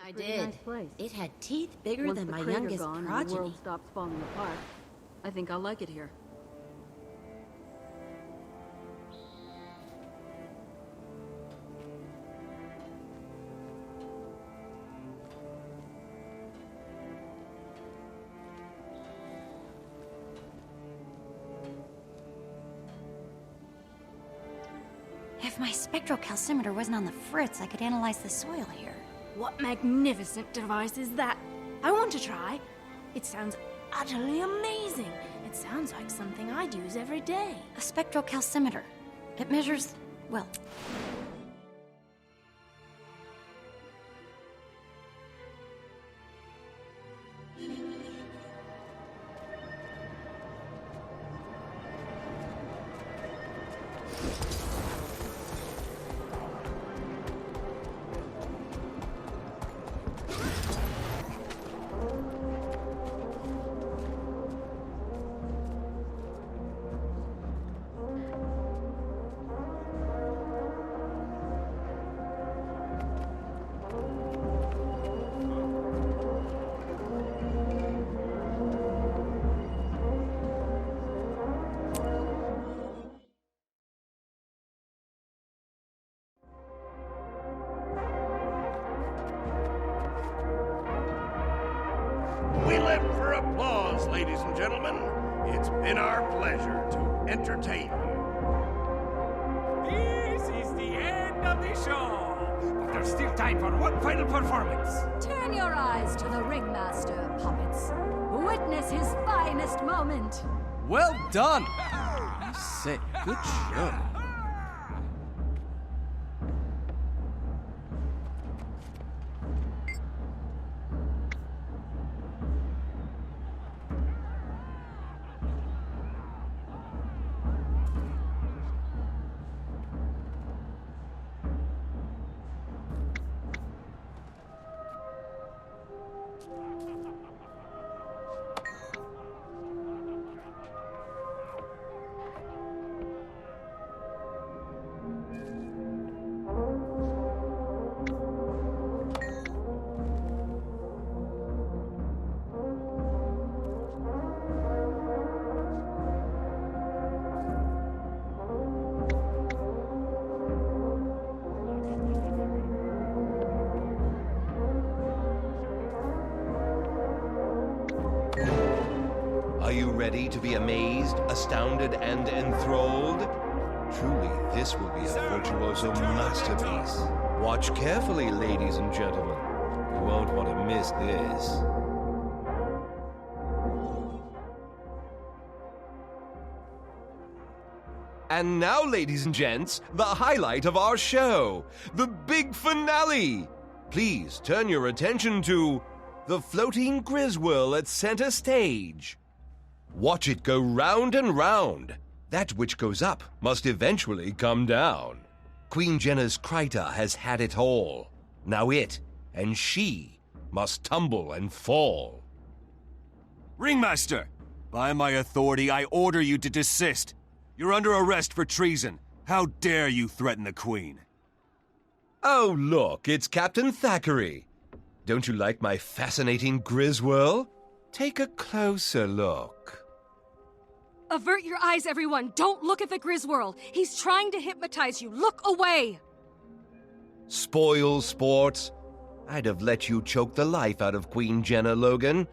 I did. Nice place. It had teeth bigger Once than the my crater youngest gone and the progeny. world stops falling apart, I think I'll like it here. If my spectrocalcimeter wasn't on the fritz, I could analyze the soil here. What magnificent device is that? I want to try. It sounds utterly amazing. It sounds like something I'd use every day. A spectrocalcimeter. It measures, well, We live for applause, ladies and gentlemen. It's been our pleasure to entertain you. This is the end of the show, but there's still time for one final performance. Turn your eyes to the ringmaster, puppets. Witness his finest moment. Well done! I say, good show. Are you ready to be amazed, astounded, and enthralled? Truly, this will be a virtuoso masterpiece. Watch carefully, ladies and gentlemen. You won't want to miss this. And now, ladies and gents, the highlight of our show, the big finale. Please turn your attention to the floating Griswirl at center stage. Watch it go round and round. That which goes up must eventually come down. Queen Jenna's Kryta has had it all. Now it and she must tumble and fall. Ringmaster, by my authority, I order you to desist. You're under arrest for treason. How dare you threaten the Queen? Oh, look, it's Captain Thackeray. Don't you like my fascinating Griswirl? Take a closer look. Avert your eyes, everyone. Don't look at the Griswirl. He's trying to hypnotize you. Look away. Spoil sports. I'd have let you choke the life out of Queen Jenna, Logan.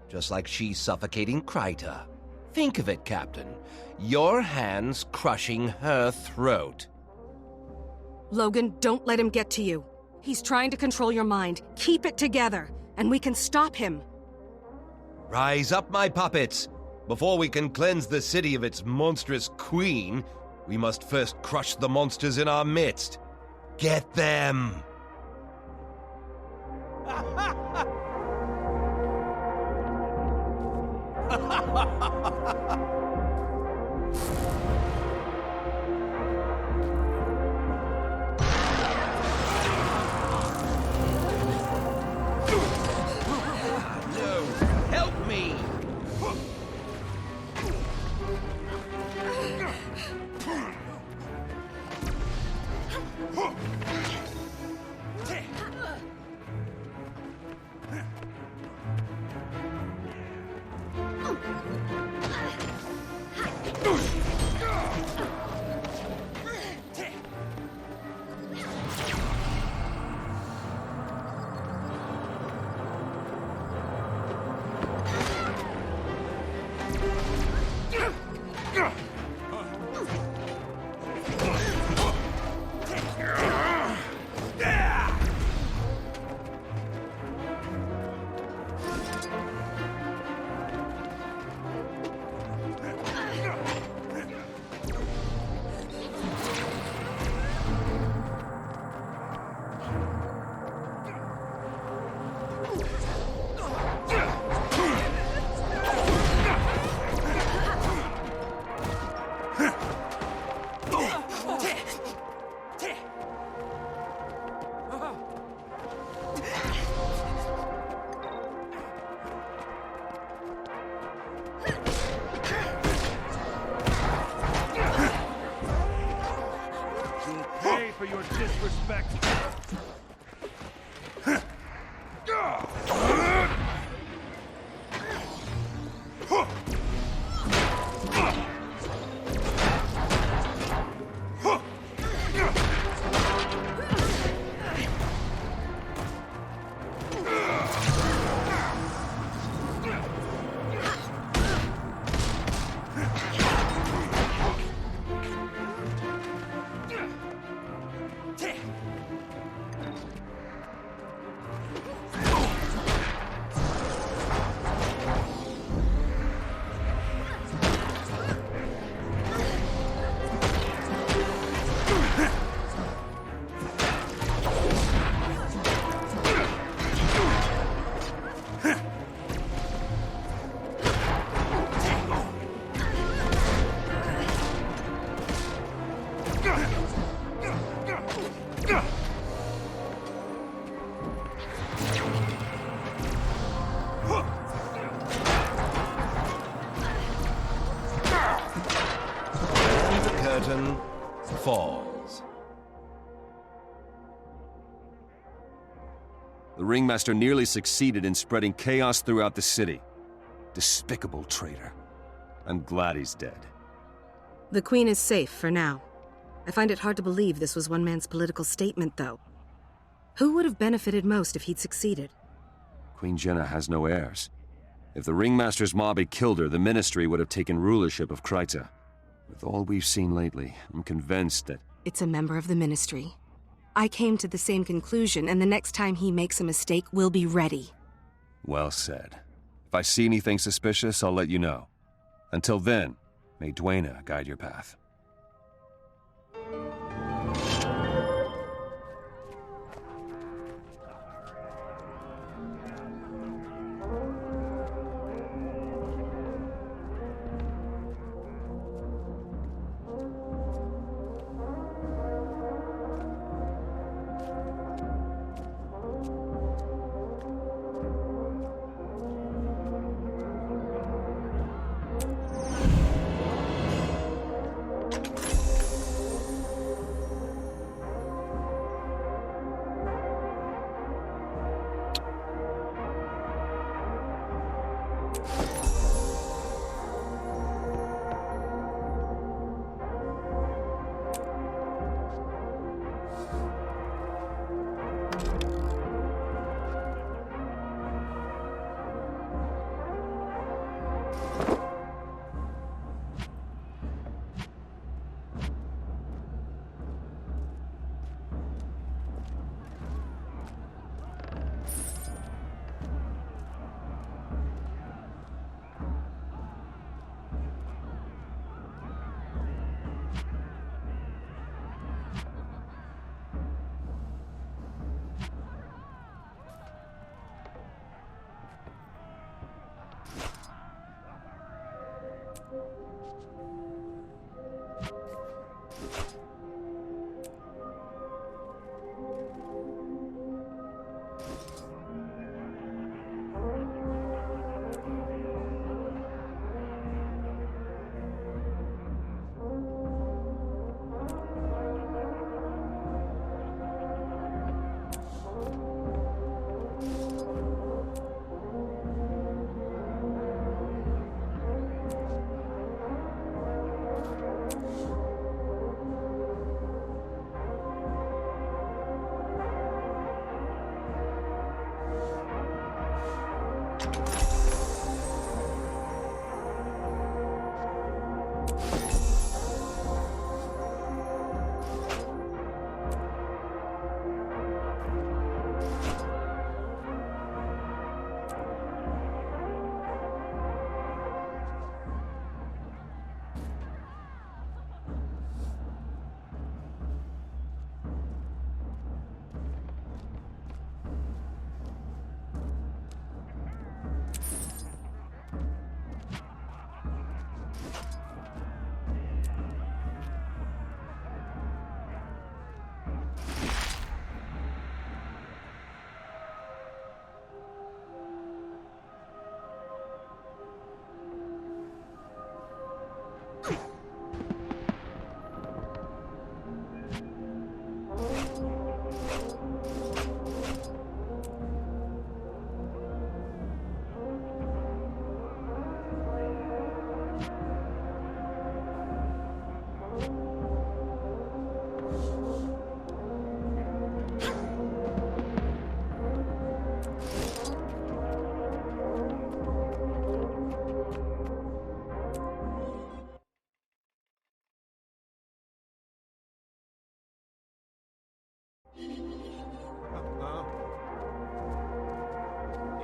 Just like she's suffocating Kryta. Think of it, Captain. Your hands crushing her throat. Logan, don't let him get to you. He's trying to control your mind. Keep it together, and we can stop him. Rise up, my puppets. Before we can cleanse the city of its monstrous queen, we must first crush the monsters in our midst. Get them! No, help me! for your disrespect. And the curtain falls. The Ringmaster nearly succeeded in spreading chaos throughout the city. Despicable traitor. I'm glad he's dead. The Queen is safe for now. I find it hard to believe this was one man's political statement, though. Who would have benefited most if he'd succeeded? Queen Jenna has no heirs. If the Ringmaster's mob had killed her, the Ministry would have taken rulership of Kryta. With all we've seen lately, I'm convinced that... It's a member of the Ministry. I came to the same conclusion, and the next time he makes a mistake, we'll be ready. Well said. If I see anything suspicious, I'll let you know. Until then, may Dwayna guide your path.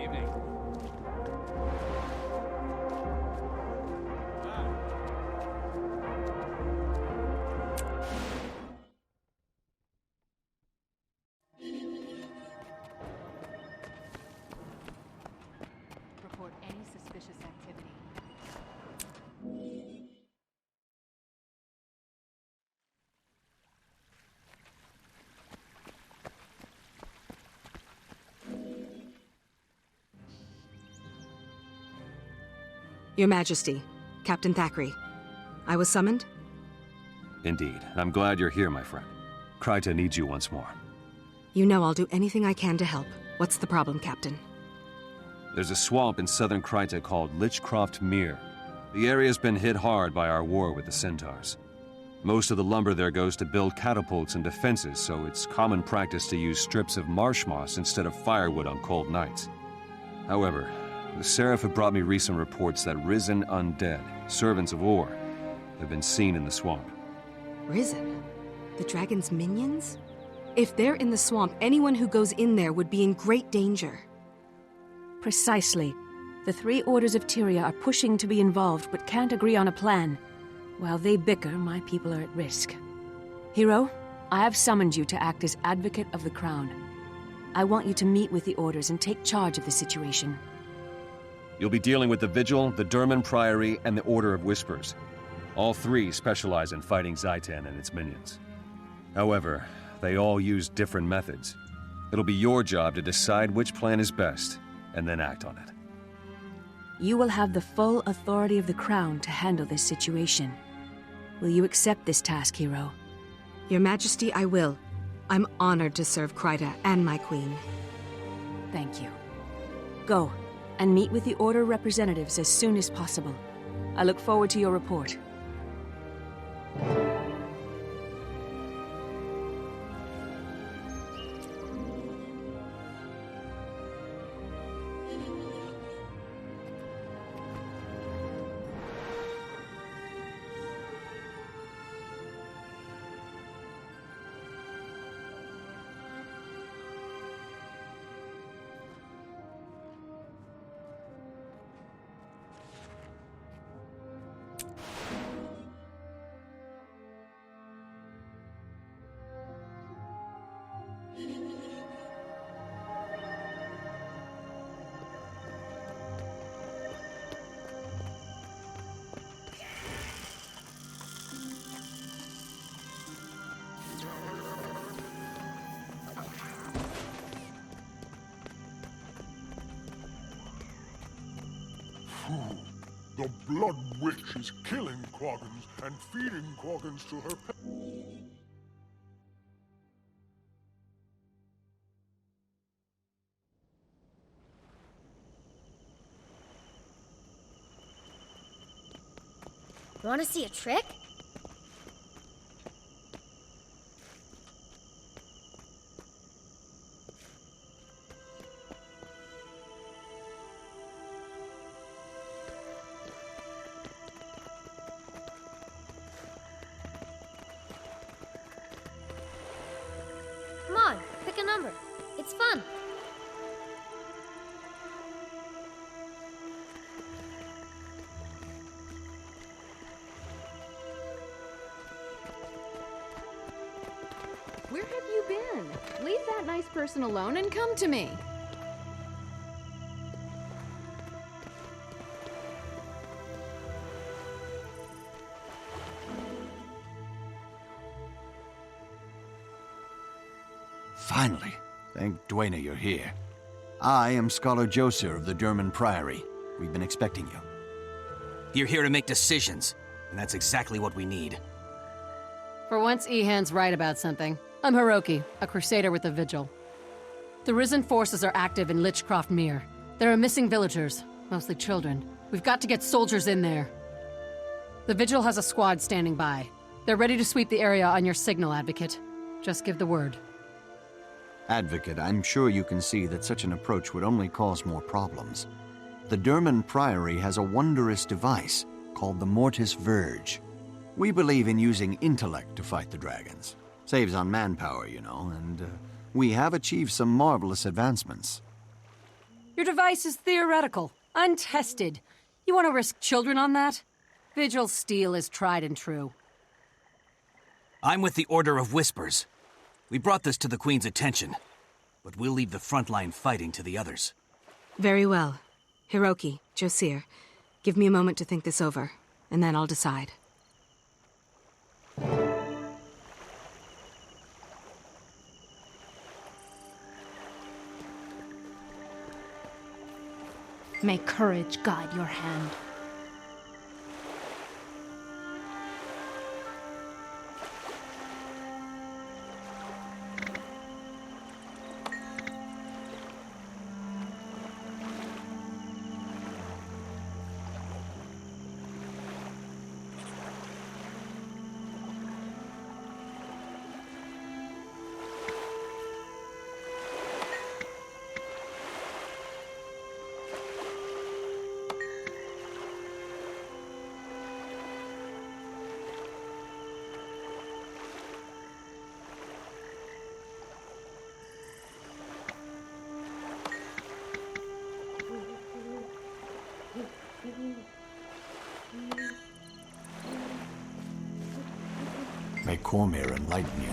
Evening. Report any suspicious activity. Your Majesty, Captain Thackeray. I was summoned? Indeed. I'm glad you're here, my friend. Kryta needs you once more. You know I'll do anything I can to help. What's the problem, Captain? There's a swamp in southern Kryta called Lichcroft Mere. The area's been hit hard by our war with the Centaurs. Most of the lumber there goes to build catapults and defenses, so it's common practice to use strips of marsh moss instead of firewood on cold nights. However, the Seraph have brought me recent reports that risen undead, servants of Or, have been seen in the swamp. Risen? The dragon's minions? If they're in the swamp, anyone who goes in there would be in great danger. Precisely. The three orders of Tyria are pushing to be involved, but can't agree on a plan. While they bicker, my people are at risk. Hero, I have summoned you to act as advocate of the Crown. I want you to meet with the orders and take charge of the situation. You'll be dealing with the Vigil, the Durman Priory, and the Order of Whispers. All three specialize in fighting Zhaitan and its minions. However, they all use different methods. It'll be your job to decide which plan is best, and then act on it. You will have the full authority of the Crown to handle this situation. Will you accept this task, Hero? Your Majesty, I will. I'm honored to serve Kryta and my queen. Thank you. Go, and meet with the Order representatives as soon as possible. I look forward to your report. The Blood Witch is killing Quaggons and feeding Quaggons to her pet. You want to see a trick? Come on, pick a number. It's fun. Where have you been? Leave that nice person alone and come to me. Finally. Thank Dwayna you're here. I am Scholar Joser of the Durman Priory. We've been expecting you. You're here to make decisions, and that's exactly what we need. For once, Ehan's right about something. I'm Hiroki, a crusader with the Vigil. The Risen forces are active in Lichcroft Mere. There are missing villagers, mostly children. We've got to get soldiers in there. The Vigil has a squad standing by. They're ready to sweep the area on your signal, Advocate. Just give the word. Advocate, I'm sure you can see that such an approach would only cause more problems. The Durman Priory has a wondrous device called the Mortis Verge. We believe in using intellect to fight the dragons. Saves on manpower, you know, and We have achieved some marvelous advancements. Your device is theoretical, untested. You want to risk children on that? Vigil's steel is tried and true. I'm with the Order of Whispers. We brought this to the Queen's attention, but we'll leave the frontline fighting to the others. Very well. Hiroki, Josir, give me a moment to think this over, and then I'll decide. May courage guide your hand. May Cormyr enlighten you.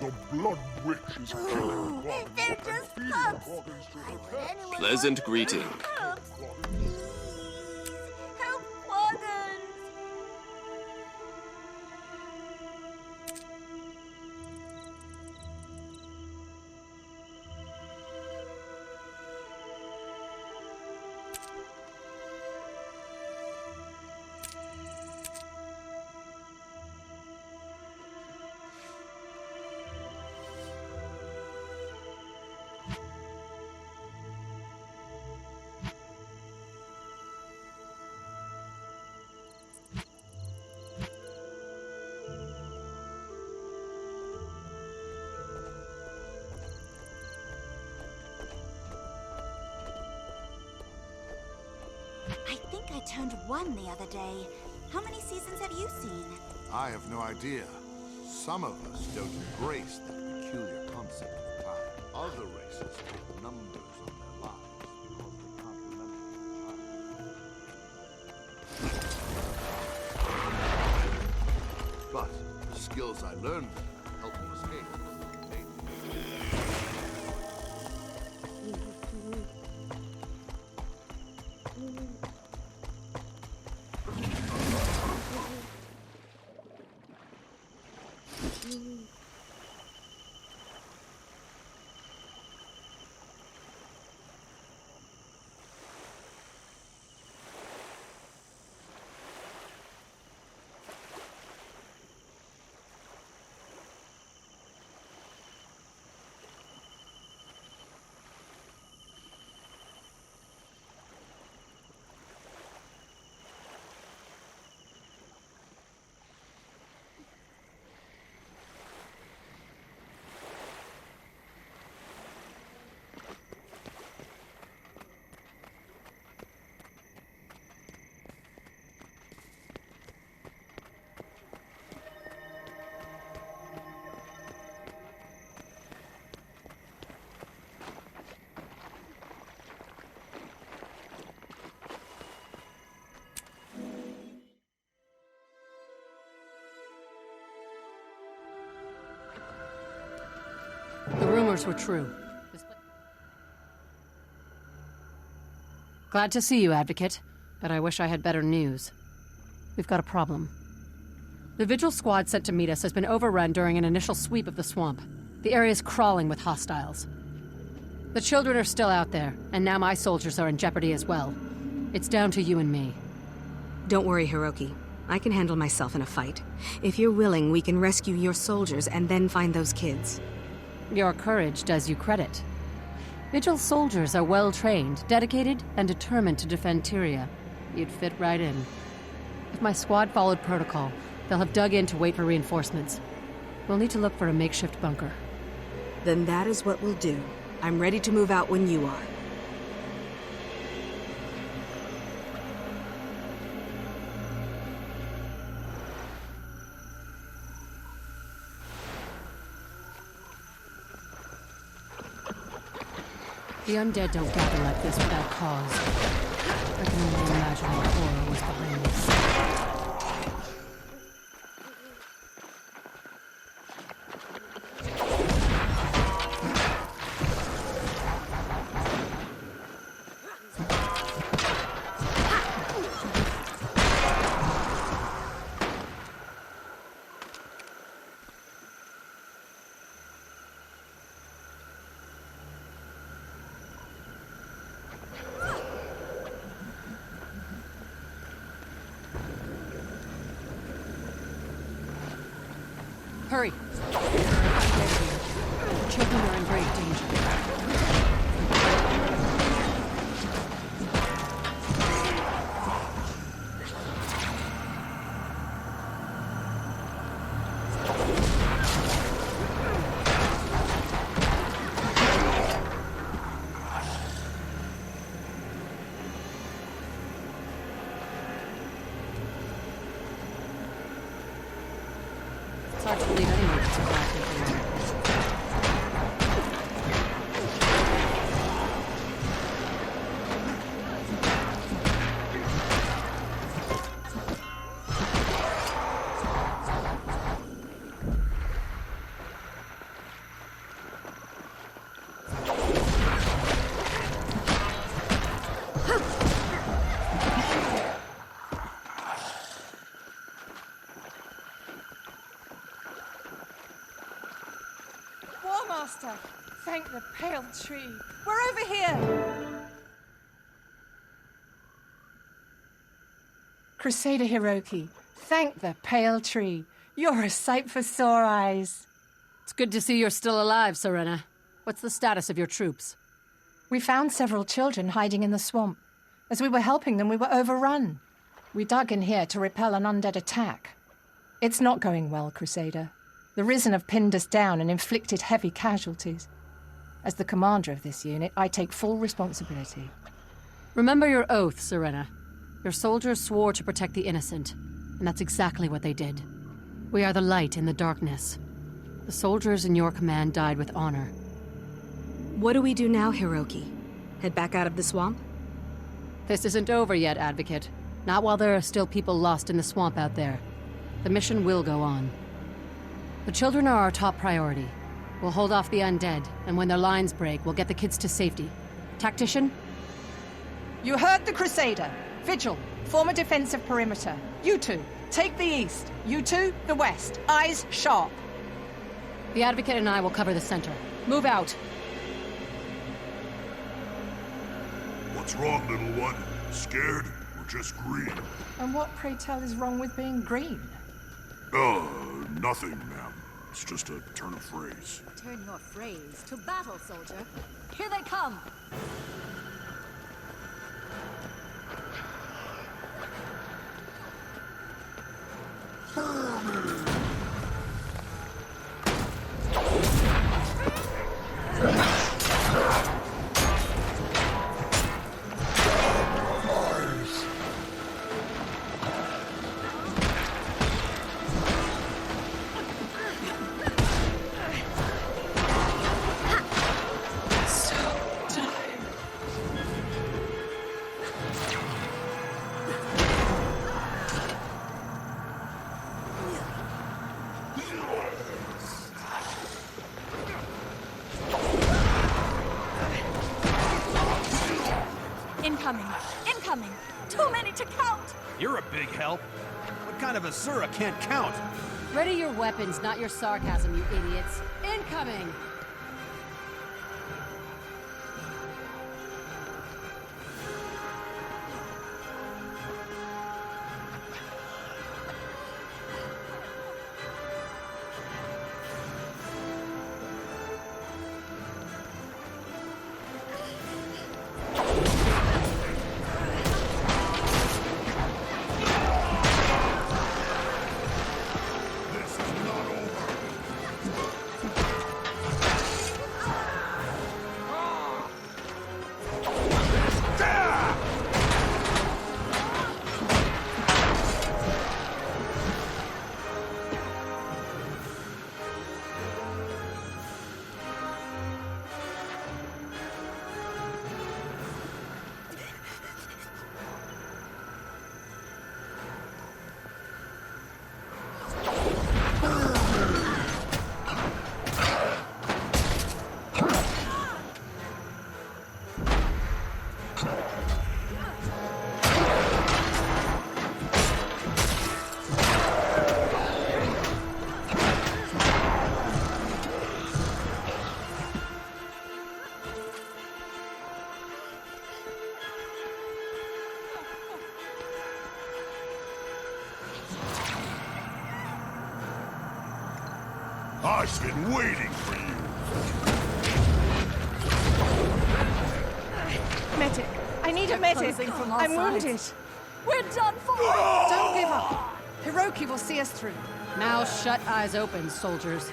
The Blood Witch is killing Quaggins. They're just pups. Pleasant greeting. Pups. Please. Help Quaggins. I think I turned 1 the other day. How many seasons have you seen? I have no idea. Some of us don't embrace that peculiar concept of time. Other races put numbers on their lives because they can't remember the time. But the skills I learned there help me escape. rumors were true. Glad to see you, Advocate, but I wish I had better news. We've got a problem. The Vigil squad sent to meet us has been overrun during an initial sweep of the swamp. The area's crawling with hostiles. The children are still out there, and now my soldiers are in jeopardy as well. It's down to you and me. Don't worry, Hiroki. I can handle myself in a fight. If you're willing, we can rescue your soldiers and then find those kids. Your courage does you credit. Vigil soldiers are well-trained, dedicated, and determined to defend Tyria. You'd fit right in. If my squad followed protocol, they'll have dug in to wait for reinforcements. We'll need to look for a makeshift bunker. Then that is what we'll do. I'm ready to move out when you are. The undead don't gather like this without cause. I can only imagine what horror was behind this. Hurry! Children are in great danger. It's hard to believe anyone could survive this long. Master, thank the Pale Tree. We're over here! Crusader Hiroki, thank the Pale Tree. You're a sight for sore eyes. It's good to see you're still alive, Serena. What's the status of your troops? We found several children hiding in the swamp. As we were helping them, we were overrun. We dug in here to repel an undead attack. It's not going well, Crusader. The Risen have pinned us down and inflicted heavy casualties. As the commander of this unit, I take full responsibility. Remember your oath, Serena. Your soldiers swore to protect the innocent, and that's exactly what they did. We are the light in the darkness. The soldiers in your command died with honor. What do we do now, Hiroki? Head back out of the swamp? This isn't over yet, Advocate. Not while there are still people lost in the swamp out there. The mission will go on. The children are our top priority. We'll hold off the undead, and when their lines break, we'll get the kids to safety. Tactician? You heard the Crusader. Vigil, form a defensive perimeter. You two, take the east. You two, the west. Eyes sharp. The Advocate and I will cover the center. Move out. What's wrong, little one? Scared or just green? And what, pray tell, is wrong with being green? Nothing, ma'am. It's just a turn of phrase. Turn your phrase to battle, soldier. Here they come! Incoming! Too many to count! You're a big help. What kind of Asura can't count? Ready your weapons, not your sarcasm, you idiots. Incoming! I've been waiting for you. Medic! I need a medic! I'm wounded! We're done for! Don't give up! Hiroki will see us through. Mouth shut, eyes open, soldiers.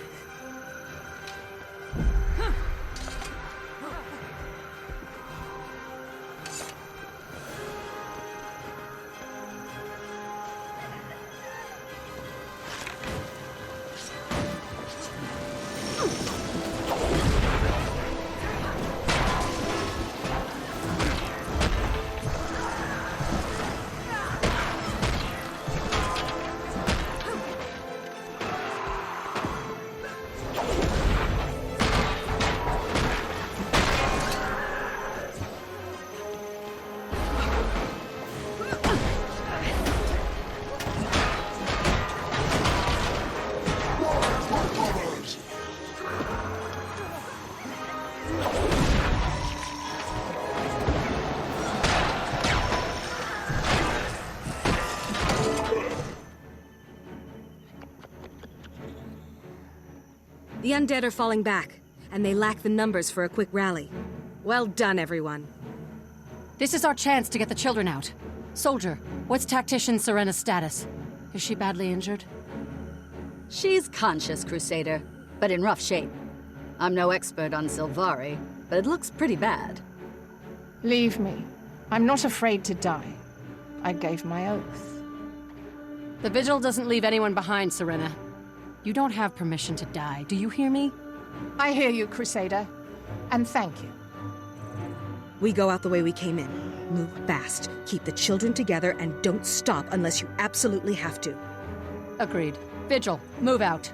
The undead are falling back, and they lack the numbers for a quick rally. Well done, everyone. This is our chance to get the children out. Soldier, what's Tactician Serena's status? Is she badly injured? She's conscious, Crusader, but in rough shape. I'm no expert on Sylvari, but it looks pretty bad. Leave me. I'm not afraid to die. I gave my oath. The Vigil doesn't leave anyone behind, Serena. You don't have permission to die, do you hear me? I hear you, Crusader. And thank you. We go out the way we came in. Move fast, keep the children together, and don't stop unless you absolutely have to. Agreed. Vigil, move out.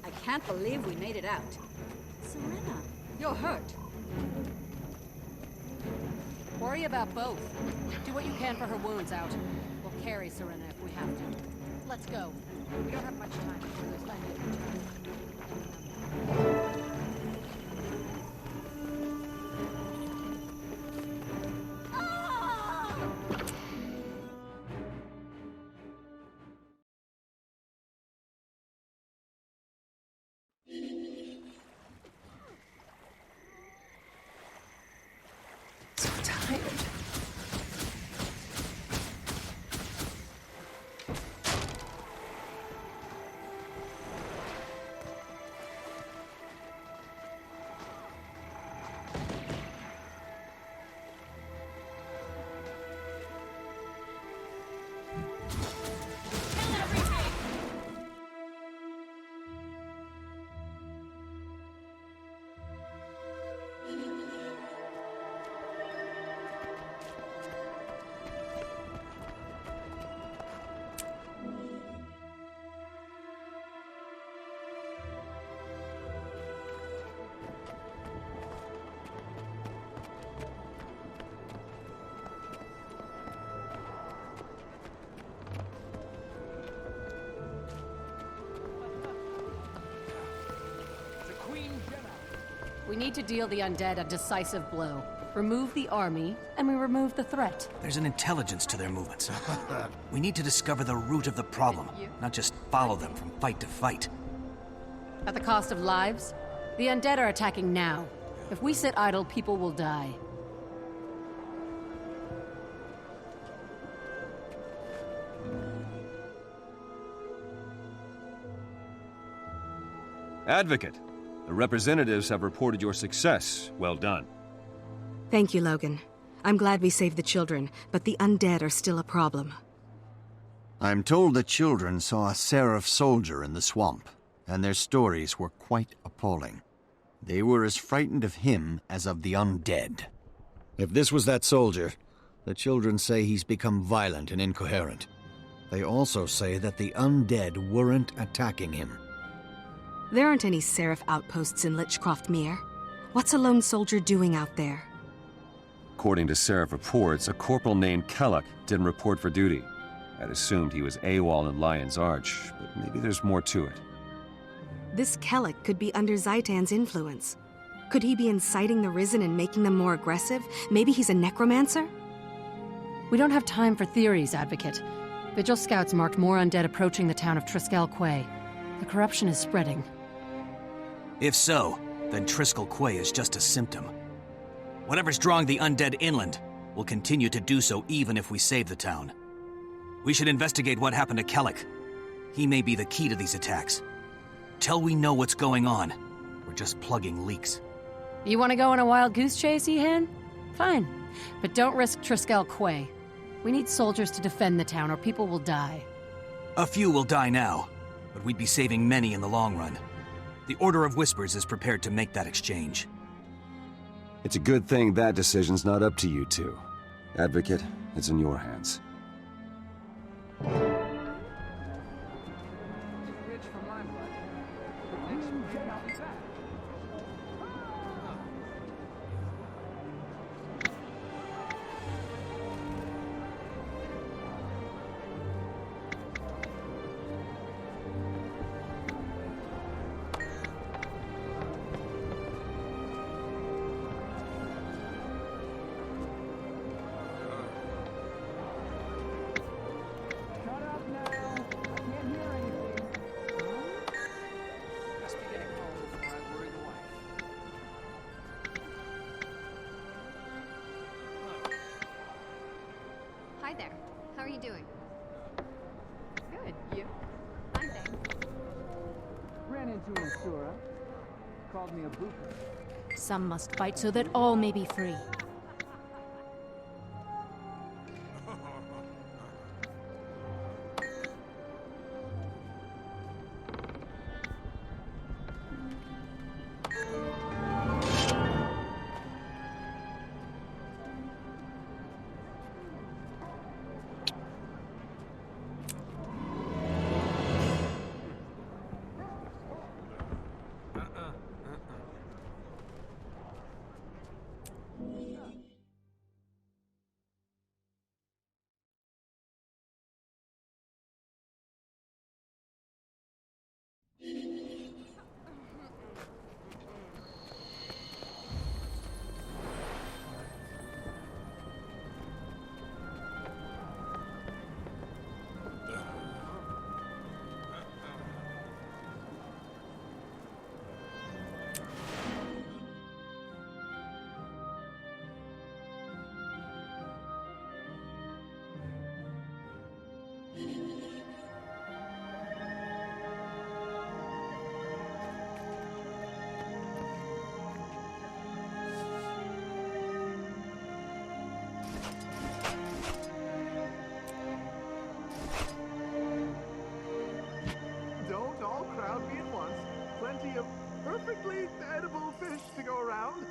I can't believe we made it out. Serena, you're hurt. Worry about both. Do what you can for her wounds out. We'll carry Serena if we have to. Let's go. We don't have much time before those landings return. So tired. We need to deal the undead a decisive blow. Remove the army, and we remove the threat. There's an intelligence to their movements. We need to discover the root of the problem, not just follow them from fight to fight. At the cost of lives? The undead are attacking now. If we sit idle, people will die. Advocate, the representatives have reported your success. Well done. Thank you, Logan. I'm glad we saved the children, but the undead are still a problem. I'm told the children saw a Seraph soldier in the swamp, and their stories were quite appalling. They were as frightened of him as of the undead. If this was that soldier, the children say he's become violent and incoherent. They also say that the undead weren't attacking him. There aren't any Seraph outposts in Lichcroft Mere. What's a lone soldier doing out there? According to Seraph reports, a corporal named Kellock didn't report for duty. I'd assumed he was AWOL in Lion's Arch, but maybe there's more to it. This Kellock could be under Zaitan's influence. Could he be inciting the Risen and making them more aggressive? Maybe he's a necromancer? We don't have time for theories, Advocate. Vigil scouts marked more undead approaching the town of Triskel Quay. The corruption is spreading. If so, then Triskel Quay is just a symptom. Whatever's drawing the undead inland will continue to do so even if we save the town. We should investigate what happened to Kellock. He may be the key to these attacks. Till we know what's going on, we're just plugging leaks. You want to go on a wild goose chase, Ehan? Fine. But don't risk Triskel Quay. We need soldiers to defend the town or people will die. A few will die now, but we'd be saving many in the long run. The Order of Whispers is prepared to make that exchange. It's a good thing that decision's not up to you two. Advocate, it's in your hands. Hi there. How are you doing? Good. You? Fine, thanks. Ran into an Asura. Called me a booper. Some must fight so that all may be free. plenty of perfectly edible fish to go around.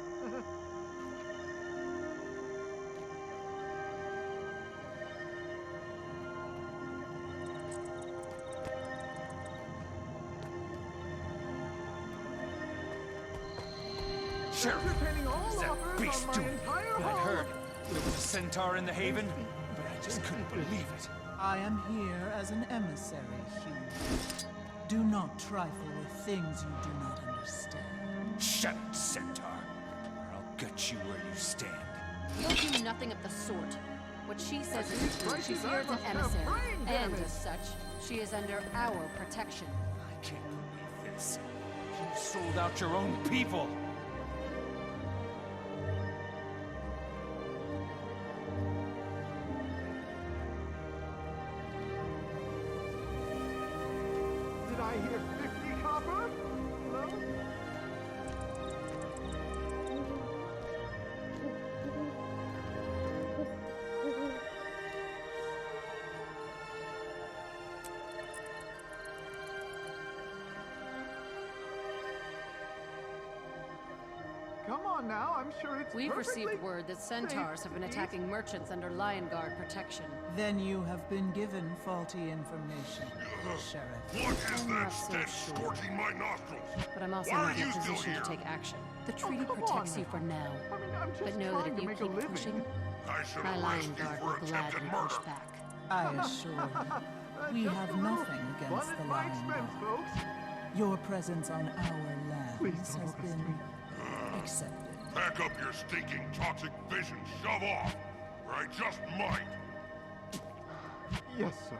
Sheriff, what's that beast doing? I'd heard there was a centaur in the haven, but I just couldn't believe it. I am here as an emissary, Hugh. Do not trifle with things you do not understand. Shut it, centaur, or I'll gut you where you stand. You'll do nothing of the sort. What she says is true. She's here as an emissary, and as such, she is under our protection. I can't believe this. You sold out your own people. Did I hear 50 copper? Hello? Come on now, I'm sure it's We've perfectly received word that centaurs have been attacking merchants under Lion Guard protection. Then you have been given faulty information, Sheriff. What is I'm that not so stench sure. scorching my nostrils? But I'm also Why not are in a you still position here? to take action. The treaty come protects on you for now. I'm just But know that trying if to you make a keep living. pushing, I should my arrest Lion you Guard for will attempted gladly murder. push back. I assure you, we have nothing against the Lion Guard. Folks. Your presence on our lands Please has don't arrest been me. accepted. Pack up your stinking toxic fish and shove off, or I just might. Yes, sir.